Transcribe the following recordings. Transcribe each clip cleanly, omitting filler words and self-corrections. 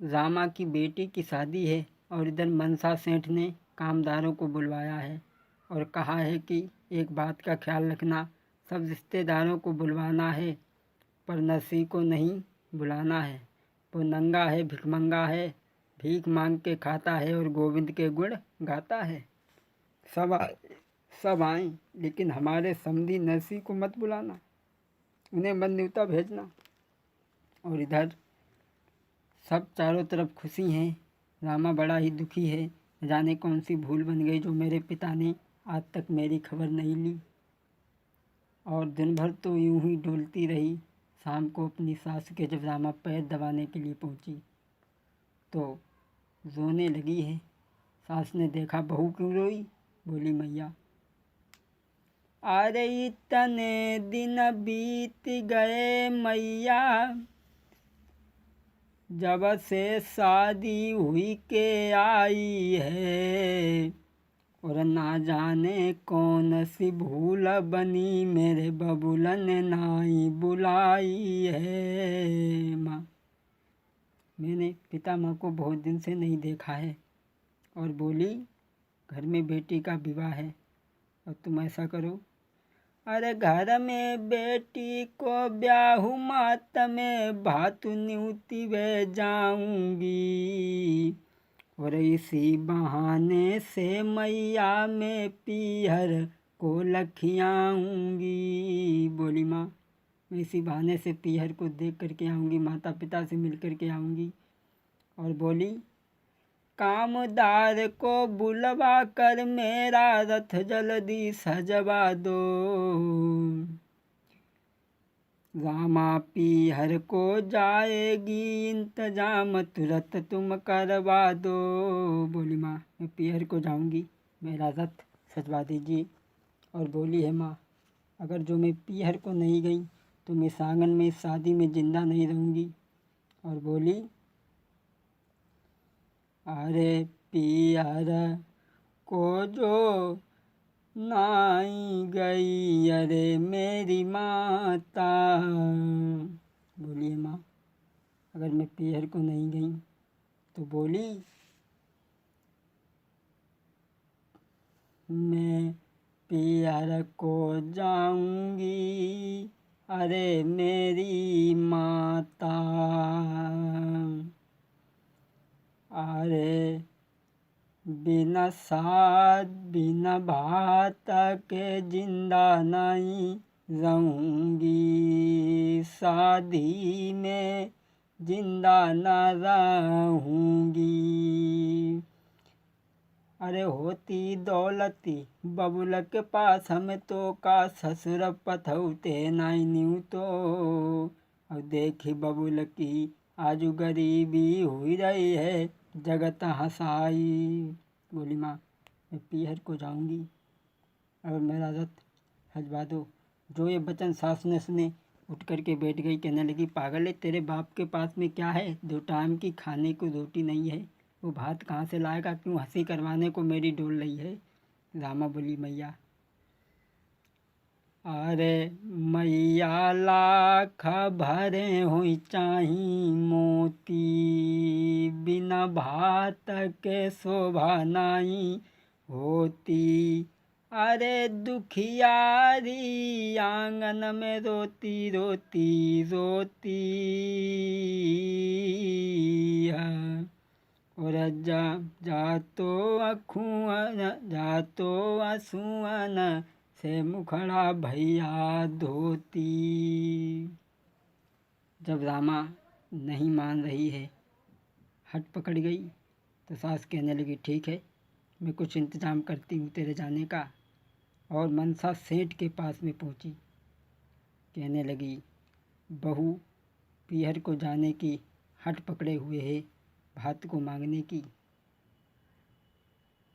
रामा की बेटी की शादी है और इधर मनसा सेठ ने कामदारों को बुलवाया है और कहा है कि एक बात का ख्याल रखना, सब रिश्तेदारों को बुलवाना है पर नरसी को नहीं बुलाना है। वो नंगा है, भिखमंगा है, भीख मांग के खाता है और गोविंद के गुण गाता है। सब आएं, लेकिन हमारे समधी नरसी को मत बुलाना, उन्हें मत न्योता भेजना। और इधर सब चारों तरफ खुशी हैं। रामा बड़ा ही दुखी है, जाने कौन सी भूल बन गई जो मेरे पिता ने आज तक मेरी खबर नहीं ली। और दिन भर तो यूं ही डोलती रही। शाम को अपनी सास के जब रामा पैर दबाने के लिए पहुंची तो रोने लगी है। सास ने देखा बहू क्यों रोई, बोली मैया अरे इतने दिन बीत गए मैया, जब से शादी हुई के आई है, और ना जाने कौन सी भूल बनी मेरे बबुलन नाई बुलाई है। माँ, मैंने पिता माँ को बहुत दिन से नहीं देखा है। और बोली घर में बेटी का विवाह है और तुम ऐसा करो, अरे घर में बेटी को ब्याहू मात में भातु न्यूती वे जाऊंगी, और इसी बहाने से मैया में पीहर को लखियाऊंगी। बोली माँ, मैं इसी बहाने से पीहर को देख करके आऊँगी, माता पिता से मिल करके आऊँगी। और बोली कामदार को बुलवा कर मेरा रथ जल्दी सजवा दो, रामा पीहर को जाएगी इंतजाम तुरंत तुम करवा दो। बोली माँ, मैं पीहर को जाऊंगी, मेरा रथ सजवा दीजिए। और बोली है माँ, अगर जो मैं पीहर को नहीं गई तो मैं इस आंगन में इस शादी में जिंदा नहीं रहूँगी। और बोली अरे पीहर को जो नाई गई अरे मेरी माता। बोलिए माँ, अगर मैं पीहर को नहीं गई तो बोली मैं पीहर को जाऊंगी अरे मेरी माता। अरे बिना साथ बिना भात के जिंदा नहीं रहूंगी, शादी में जिंदा न रहूंगी। अरे होती दौलती बबुल के पास हमें तो का ससुर पथौते नहीं न्यू तो, और देखी बबुल की आजू गरीबी हुई रही है जगत हंसाई। बोली माँ, मैं पीहर को जाऊंगी और मेरा रथ सजवा दो। जो ये वचन सास ने सुने उठ कर के बैठ गई, कहने लगी पागल है, तेरे बाप के पास में क्या है, 2 टाइम की खाने को रोटी नहीं है, वो भात कहाँ से लाएगा, क्यों हंसी करवाने को मेरी डोल रही है। रामा बोली मैया अरे मैया लाख भरे हुई चाही मोती, बिना भात के शोभा नहीं होती। अरे दुखियारी आंगन में रोती रोती रोती है, और जा तो आंसुअन से मुखड़ा भैया धोती। जब रामा नहीं मान रही है, हट पकड़ गई, तो सास कहने लगी ठीक है, मैं कुछ इंतजाम करती हूँ तेरे जाने का। और मनसा सेठ के पास में पहुँची, कहने लगी बहू पीहर को जाने की हट पकड़े हुए है, भात को मांगने की।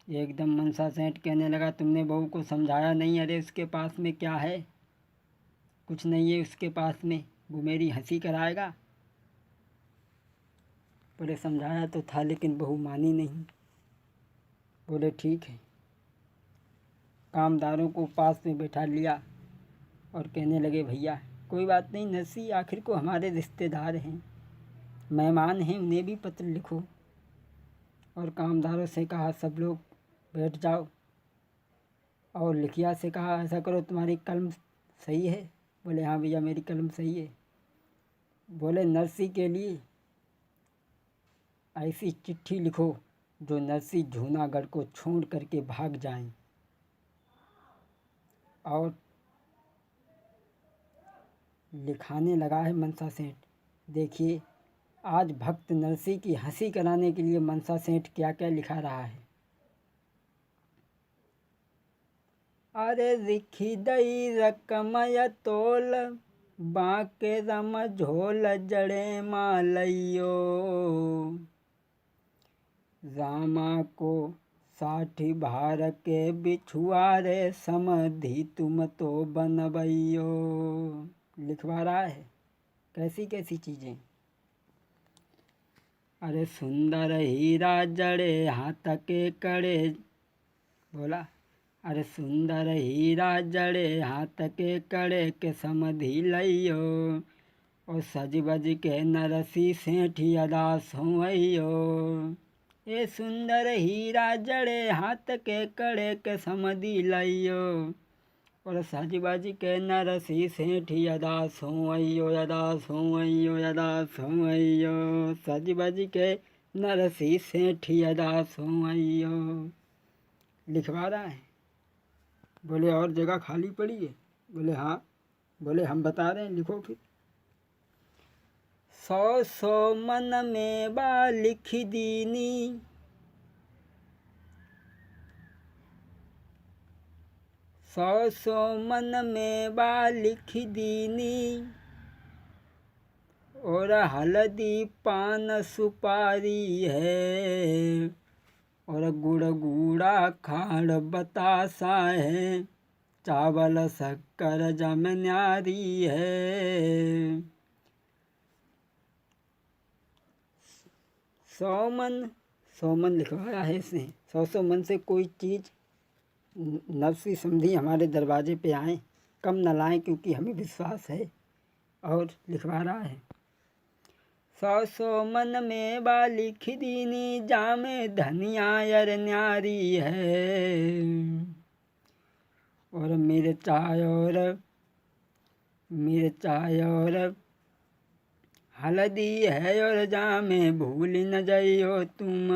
एकदम मनसा सेठ कहने लगा तुमने बहू को समझाया नहीं, अरे उसके पास में क्या है, कुछ नहीं है उसके पास में, वो मेरी हंसी कराएगा। बोले समझाया तो था लेकिन बहू मानी नहीं। बोले ठीक है। कामदारों को पास में बैठा लिया और कहने लगे भैया कोई बात नहीं, नरसी आखिर को हमारे रिश्तेदार हैं, मेहमान हैं उन्हें भी पत्र लिखो। और कामदारों से कहा सब लोग बैठ जाओ। और लिखिया से कहा ऐसा करो तुम्हारी कलम सही है? बोले हाँ भैया मेरी कलम सही है। बोले नरसी के लिए ऐसी चिट्ठी लिखो जो नरसी जूनागढ़ को छोड़ करके भाग जाएं। और लिखाने लगा है मनसा सेठ। देखिए आज भक्त नरसी की हंसी कराने के लिए मनसा सेठ क्या क्या लिखा रहा है। अरे रिखी दई रकमय तोल बाके रम झोल जड़े मालइयो रामा को 60 भार के बिछुआरे समधि तुम तो बनबइयो। लिखवा रहा है कैसी कैसी चीज़ें। अरे सुंदर हीरा जड़े हाथ के कड़े। बोला अरे सुंदर हीरा जड़े हाथ के कड़े के समधि लइयो और सज बज के नरसी सेठी अदास होइयो। ये सुंदर हीरा जड़े हाथ के कड़े के समधि लइयो और सज बज के नरसी सेठी अदास होइयो अदास होइयो अदास होइयो सज बज के नरसी सेठी अदास होइयो। लिखवा रहा है। बोले और जगह खाली पड़ी है? बोले हाँ। बोले हम बता रहे हैं लिखो फिर। 100 मन में बा लिख दीनी 100 मन में बा लिख दीनी और हल्दी पान सुपारी है और गुड़ गूड़ा खाड़ बतासा है चावल शक्कर जमन्यारी है। 100 मन लिखवाया है इसने। 100 मन से कोई चीज़ नफसी समधी हमारे दरवाजे पे आए कम न लाएं क्योंकि हमें विश्वास है। और लिखवा रहा है 100 मन में बा लिख दीनी जामे धनिया यर न्यारी है और मिर्चाय और हल्दी है और जामे भूल न जाइयो तुम।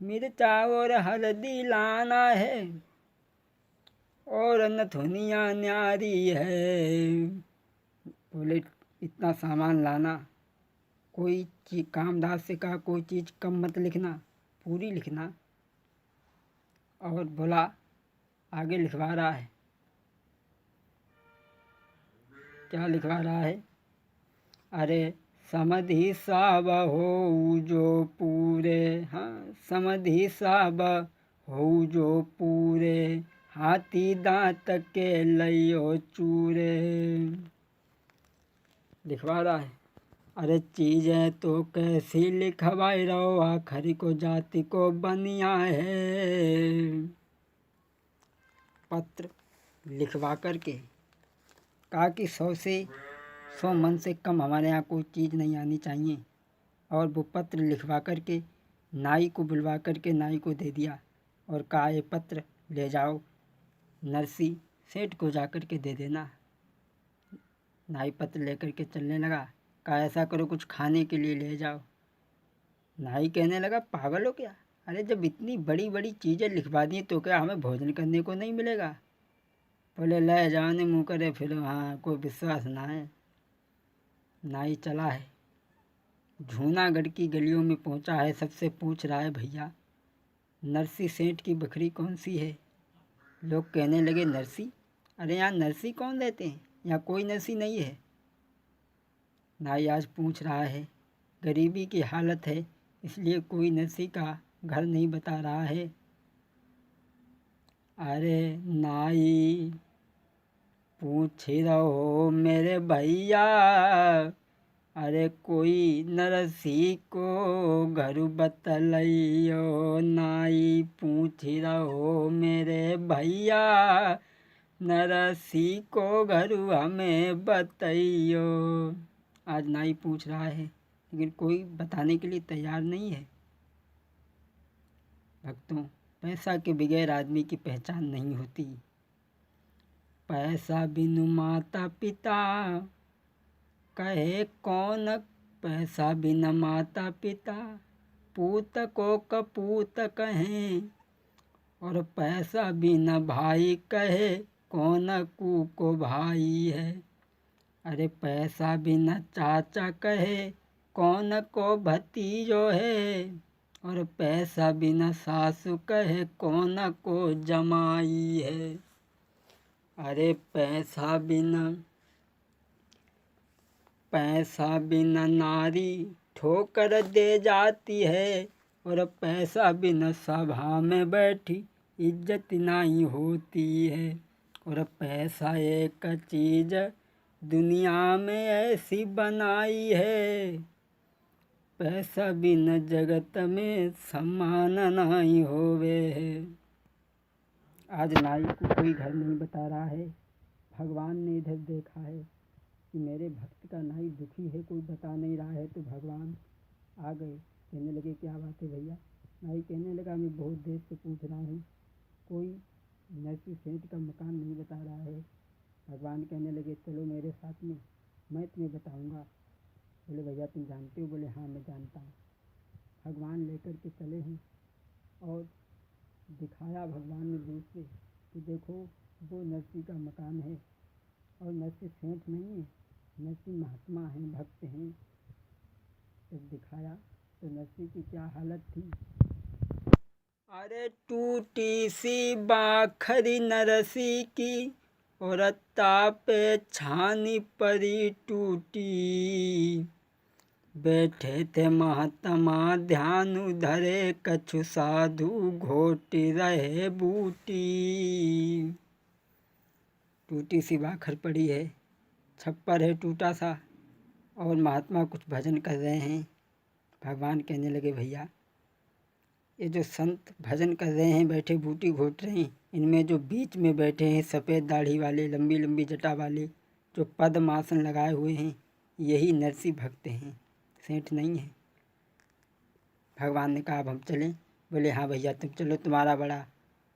मिर्चा और हल्दी लाना है और नथुनिया न्यारी है। बोले इतना सामान लाना। कोई चीज़ कामदार से कहा कोई चीज़ कम मत लिखना पूरी लिखना। और बोला आगे लिखवा रहा है क्या लिखवा रहा है। अरे समधि साब हो जो पूरे। हाँ समधि साब हो जो पूरे हाथी दांत के लइयो चूरे। लिखवा रहा है अरे चीज़ें तो कैसी लिखवाई रहो आखिरी को जाति को बनिया है। पत्र लिखवा करके कहा कि 100 मन से कम हमारे यहाँ कोई चीज़ नहीं आनी चाहिए। और वो पत्र लिखवा करके नाई को बुलवा करके नाई को दे दिया और कहा ये पत्र ले जाओ नरसी सेठ को जा कर के दे देना। नाई पत्र लेकर के चलने लगा। कहा ऐसा करो कुछ खाने के लिए ले जाओ। नाई कहने लगा पागल हो क्या? अरे जब इतनी बड़ी बड़ी चीज़ें लिखवा दी तो क्या हमें भोजन करने को नहीं मिलेगा? बोले ले जाओ ने मुँह करे फिर हाँ कोई विश्वास ना है। नाई चला है जूनागढ़ की गलियों में पहुंचा है। सबसे पूछ रहा है भैया नरसी सेठ की बकरी कौन सी है? लोग कहने लगे नरसी? अरे यहाँ नरसी कौन रहते हैं? यहाँ कोई नरसी नहीं है। नाई आज पूछ रहा है गरीबी की हालत है इसलिए कोई नरसी का घर नहीं बता रहा है। अरे नाई पूछ रहो मेरे भैया अरे कोई नरसी को घर बतलइयो। नाई पूछ रहो मेरे भैया नरसी को घर हमें बतइयो। आज नाई पूछ रहा है, लेकिन कोई बताने के लिए तैयार नहीं है। भक्तों, पैसा के बगैर आदमी की पहचान नहीं होती। पैसा बिनु माता पिता कहे कौन, पैसा बिना माता पिता पूत को कपूत कहें, और पैसा बिना भाई कहे कौन कू को भाई है। अरे पैसा बिना चाचा कहे कौन को भतीजो है, और पैसा बिना सासू कहे कौन को जमाई है। अरे पैसा बिना नारी ठोकर दे जाती है, और पैसा बिना सभा में बैठी इज्जत नहीं होती है। और पैसा एक चीज दुनिया में ऐसी बनाई है, पैसा बिना जगत में सम्मान नहीं होवे है। आज नाई को कोई घर नहीं बता रहा है। भगवान ने इधर देखा है कि मेरे भक्त का नाई दुखी है, कोई बता नहीं रहा है, तो भगवान आ गए। कहने लगे क्या बात है भैया। नाई कहने लगा मैं बहुत देर से पूछ रहा हूँ, कोई नरसी सेठ का मकान नहीं बता रहा है। भगवान कहने लगे चलो मेरे साथ में, मैं तुम्हें बताऊँगा। बोले भैया तुम जानते हो? बोले हाँ मैं जानता हूँ। भगवान लेकर के चले हैं और दिखाया भगवान ने दूर से कि देखो वो नरसी का मकान है, और नरसी सेठ नहीं है, नरसी महात्मा हैं, भक्त हैं। जब दिखाया तो नरसी की क्या हालत थी। अरे टूटी सी बाखरी नरसी की, और तापे छानी परी टूटी। बैठे थे महात्मा ध्यान धरे, कछु साधु घोट रहे बूटी। टूटी सी बाखर पड़ी है, छप्पर है टूटा सा, और महात्मा कुछ भजन कर रहे हैं। भगवान कहने लगे भैया ये जो संत भजन कर रहे हैं, बैठे बूटी घोट रहे हैं, इनमें जो बीच में बैठे हैं सफ़ेद दाढ़ी वाले, लंबी लंबी जटा वाले, जो पद्मासन लगाए हुए हैं, यही नरसी भक्त हैं, सेठ नहीं है। भगवान ने कहा अब हम चलें? बोले हाँ भैया तुम चलो, तुम्हारा बड़ा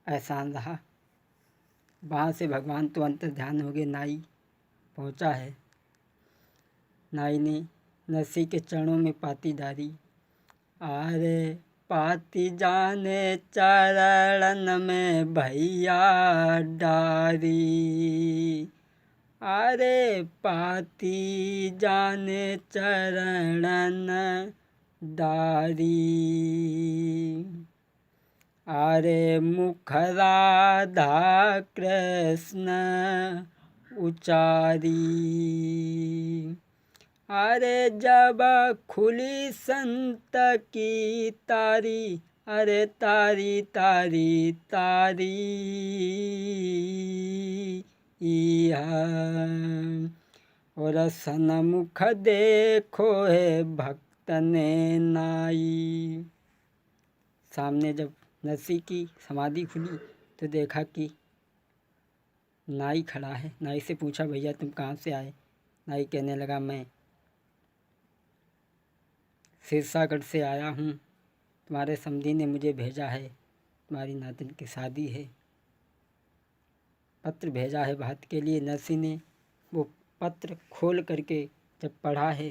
एहसान रहा। वहाँ से भगवान तो अंतर ध्यान हो गए। नाई पहुँचा है। नाई ने नरसी के चरणों में पाती डाली। अरे पाती जाने चरणन में भैया डारी, अरे पाती जाने चरणन डारी। अरे मुख राधा कृष्ण उचारी, अरे जब खुली संत की तारी, अरे तारी तारी तारी। और सन्मुख देखो है भक्त ने नाई। सामने जब नरसी की समाधि खुली तो देखा कि नाई खड़ा है। नाई से पूछा भैया तुम कहाँ से आए? नाई कहने लगा मैं सिरसागढ़ से आया हूँ, तुम्हारे समधी ने मुझे भेजा है, तुम्हारी नातिन की शादी है, पत्र भेजा है बात के लिए। नरसी ने वो पत्र खोल करके जब पढ़ा है,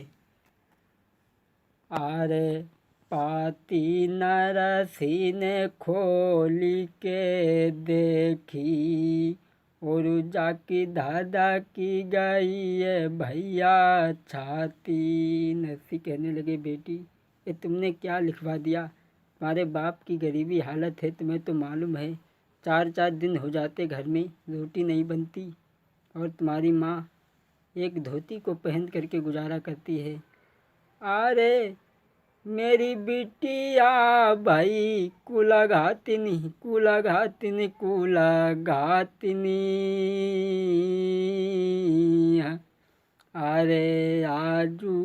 अरे पाती नरसी ने खोली के देखी, और जाकी दादा की गई है भैया छाती। नरसी कहने लगे बेटी ये तुमने क्या लिखवा दिया? तुम्हारे बाप की गरीबी हालत है, तुम्हें तो मालूम है। 4-4 दिन हो जाते घर में रोटी नहीं बनती, और तुम्हारी माँ एक धोती को पहन करके गुजारा करती है। अरे मेरी बिटिया भाई कुलघातिनी कुलघातिनी कुलघातिनी। अरे आजू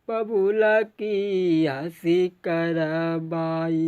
बबूला की हंसी करबाई।